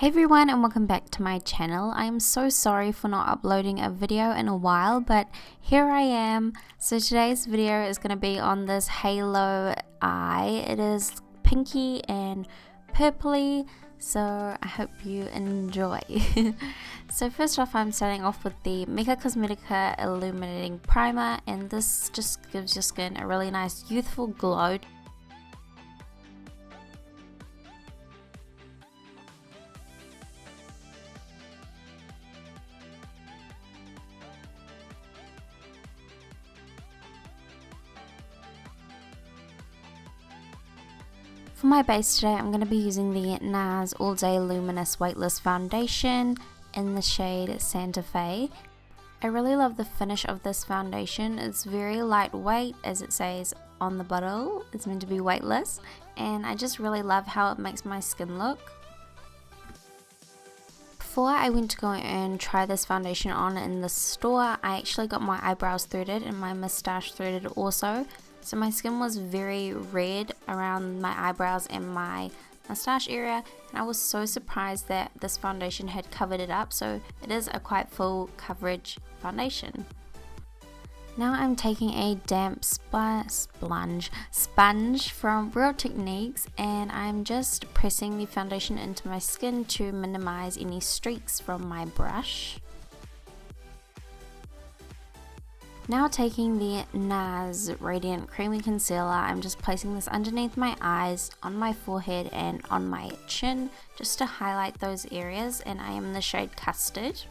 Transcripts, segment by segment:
Hey everyone, and welcome back to my channel. I am so sorry for not uploading a video in a while, but here I am. So today's video is going to be on this halo eye. It is pinky and purpley, so I hope you enjoy. So first off, I'm starting off with the Mecca Cosmetica Illuminating Primer, and this just gives your skin a really nice youthful glow. For my base today, I'm going to be using the Nars All Day Luminous Weightless Foundation in the shade Santa Fe. I really love the finish of this foundation. It's very lightweight, as it says on the bottle. It's meant to be weightless, and I just really love how it makes my skin look. Before I went to go and try this foundation on in the store, I actually got my eyebrows threaded and my moustache threaded also. So my skin was very red around my eyebrows and my moustache area, and I was so surprised that this foundation had covered it up, so it is a quite full coverage foundation. Now I'm taking a damp sponge from Real Techniques, and I'm just pressing the foundation into my skin to minimize any streaks from my brush. Now taking the Nars Radiant Creamy Concealer, I'm just placing this underneath my eyes, on my forehead and on my chin, just to highlight those areas, and I am in the shade Custard.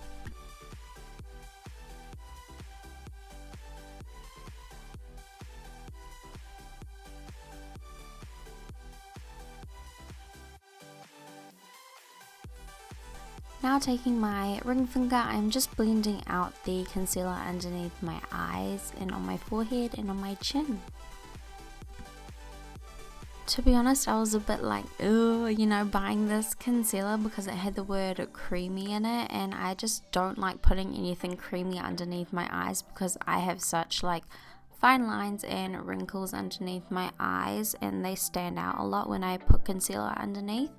Now taking my ring finger, I'm just blending out the concealer underneath my eyes and on my forehead and on my chin. To be honest, I was a bit like, buying this concealer because it had the word creamy in it, and I just don't like putting anything creamy underneath my eyes because I have such fine lines and wrinkles underneath my eyes, and they stand out a lot when I put concealer underneath.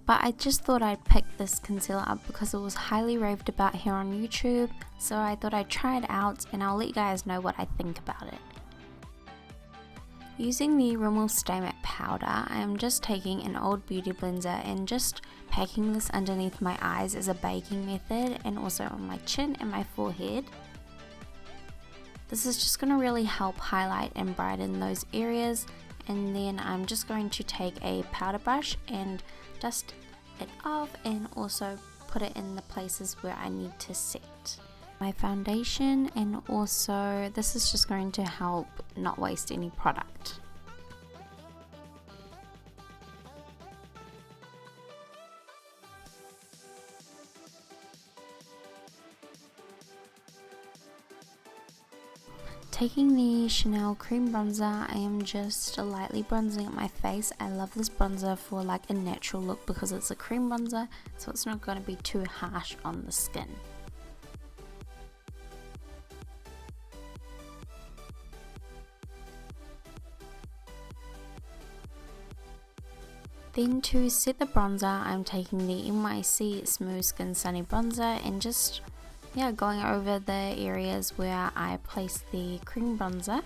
But I just thought I'd pick this concealer up because it was highly raved about here on YouTube, so I thought I'd try it out and I'll let you guys know what I think about it. Using the Rimmel Stay Matte Powder, I am just taking an old beauty blender and just packing this underneath my eyes as a baking method, and also on my chin and my forehead. This is just going to really help highlight and brighten those areas, and then I'm just going to take a powder brush and dust it off and also put it in the places where I need to set my foundation, and also this is just going to help not waste any product. Taking the Chanel Cream Bronzer, I am just lightly bronzing up my face. I love this bronzer for a natural look because it's a cream bronzer, so it's not going to be too harsh on the skin. Then to set the bronzer, I'm taking the NYC Smooth Skin Sunny Bronzer and just going over the areas where I place the cream bronzer.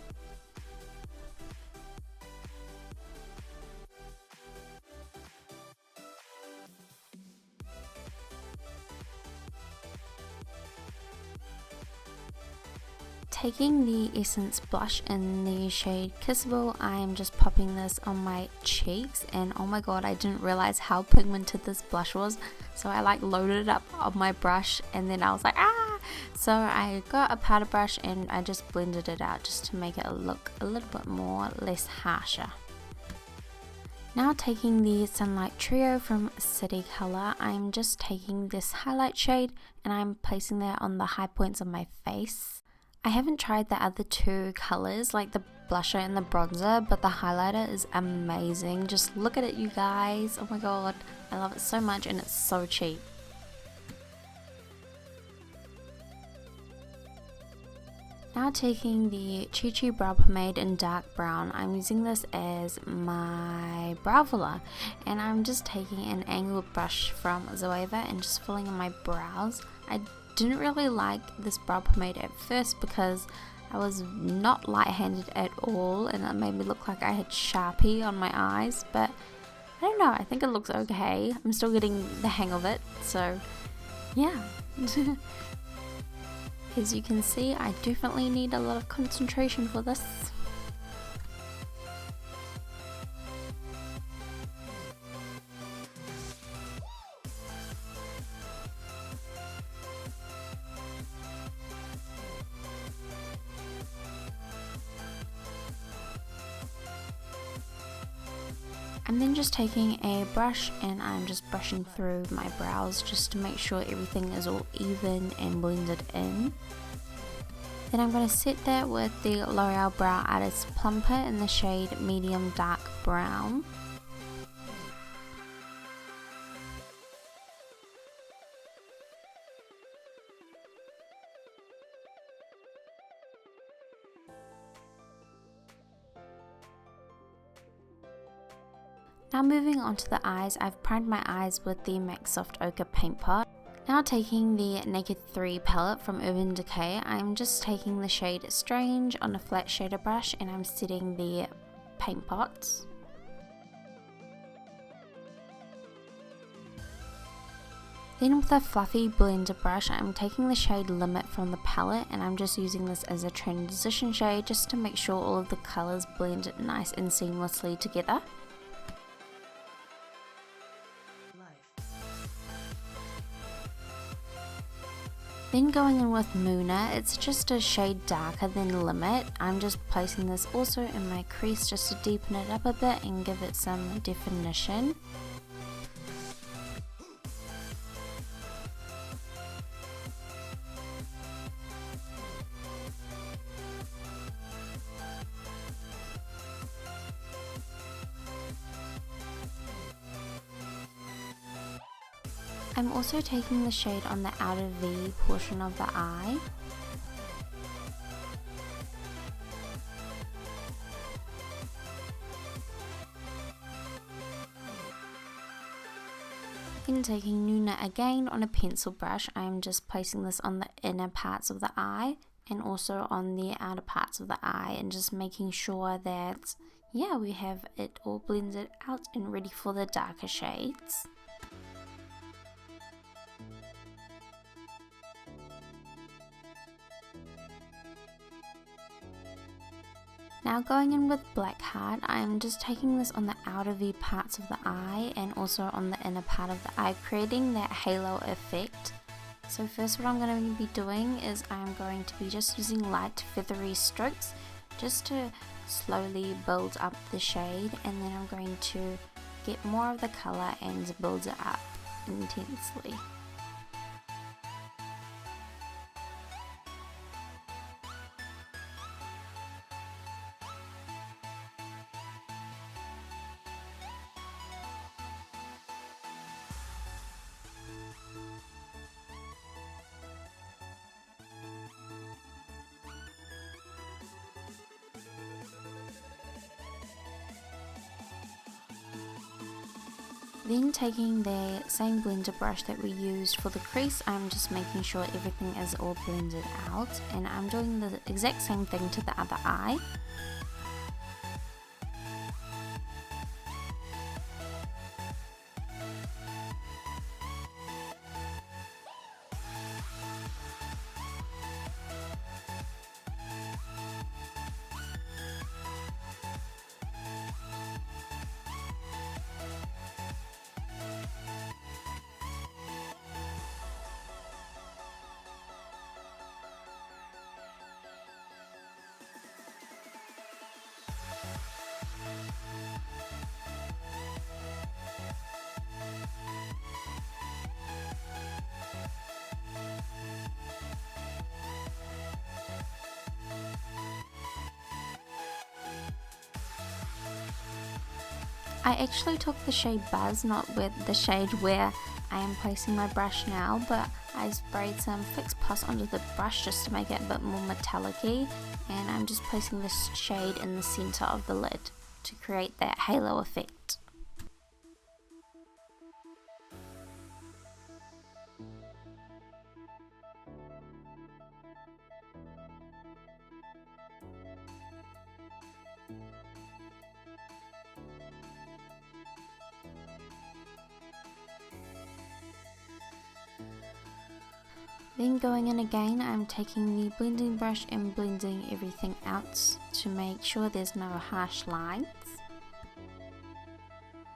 Taking the Essence blush in the shade Kissable, I am just popping this on my cheeks, and oh my god, I didn't realize how pigmented this blush was, so I loaded it up on my brush and then I was like, so I got a powder brush and I just blended it out just to make it look a little bit less harsher. Now taking the Sunlight Trio from City Color, I'm just taking this highlight shade and I'm placing that on the high points of my face. I haven't tried the other two colors, like the blusher and the bronzer, but the highlighter is amazing. Just look at it, you guys. Oh my god, I love it so much, and it's so cheap. Now taking the Chi Chi Brow Pomade in dark brown, I'm using this as my brow filler, and I'm just taking an angled brush from Zoeva and just filling in my brows. I didn't really like this brow pomade at first because I was not light-handed at all and it made me look like I had Sharpie on my eyes, but I don't know, I think it looks okay. I'm still getting the hang of it, so yeah. As you can see, I definitely need a lot of concentration for this. I'm then just taking a brush and I'm just brushing through my brows just to make sure everything is all even and blended in. Then I'm going to set that with the L'Oreal Brow Artist Plumper in the shade Medium Dark Brown. Now moving on to the eyes, I've primed my eyes with the MAC Soft Ochre Paint Pot. Now taking the Naked 3 palette from Urban Decay, I'm just taking the shade Strange on a flat shader brush and I'm setting the paint pots. Then with a fluffy blender brush, I'm taking the shade Limit from the palette and I'm just using this as a transition shade just to make sure all of the colours blend nice and seamlessly together. Then going in with Moona, it's just a shade darker than Limit. I'm just placing this also in my crease just to deepen it up a bit and give it some definition. I'm also taking the shade on the outer V portion of the eye. Then taking Nuna again on a pencil brush, I'm just placing this on the inner parts of the eye and also on the outer parts of the eye and just making sure that, yeah, we have it all blended out and ready for the darker shades. Now going in with Black Heart, I'm just taking this on the outer V parts of the eye and also on the inner part of the eye, creating that halo effect. So first what I'm going to be doing is I'm going to be just using light feathery strokes just to slowly build up the shade, and then I'm going to get more of the colour and build it up intensely. Then taking the same blender brush that we used for the crease, I'm just making sure everything is all blended out, and I'm doing the exact same thing to the other eye. I actually took the shade Buzz, not with the shade where I am placing my brush now, but I sprayed some Fix Plus onto the brush just to make it a bit more metallic-y, and I'm just placing this shade in the center of the lid to create that halo effect. Then going in again, I'm taking the blending brush and blending everything out to make sure there's no harsh lines.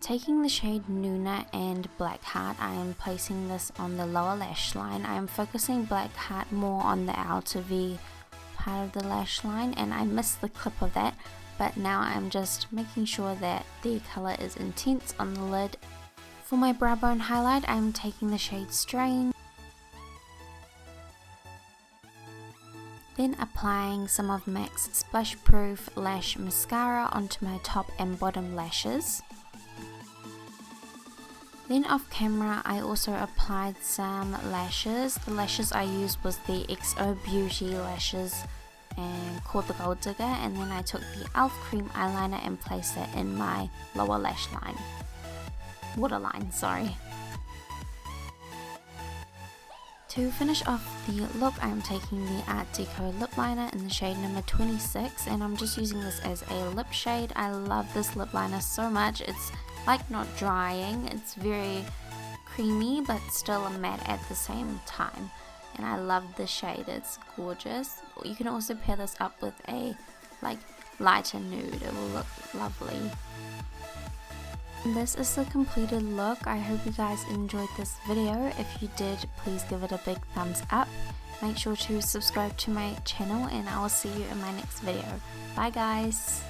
Taking the shade Nuna and Black Heart, I am placing this on the lower lash line. I am focusing Black Heart more on the outer V part of the lash line, and I missed the clip of that, but now I'm just making sure that the colour is intense on the lid. For my brow bone highlight, I'm taking the shade Strain. Then applying some of MAC's Splash Proof Lash Mascara onto my top and bottom lashes. Then off camera I also applied some lashes. The lashes I used was the xobeauty lashes and called the Gold Digger, and then I took the e.l.f. cream eyeliner and placed it in my lower lash line. Waterline, sorry. To finish off the look, I'm taking the Art Deco lip liner in the shade number 26, and I'm just using this as a lip shade. I love this lip liner so much. It's like not drying, it's very creamy but still a matte at the same time, and I love the shade, it's gorgeous. You can also pair this up with a like lighter nude, it will look lovely. This is the completed look. I hope you guys enjoyed this video. If you did, please give it a big thumbs up. Make sure to subscribe to my channel, and I will see you in my next video. Bye guys!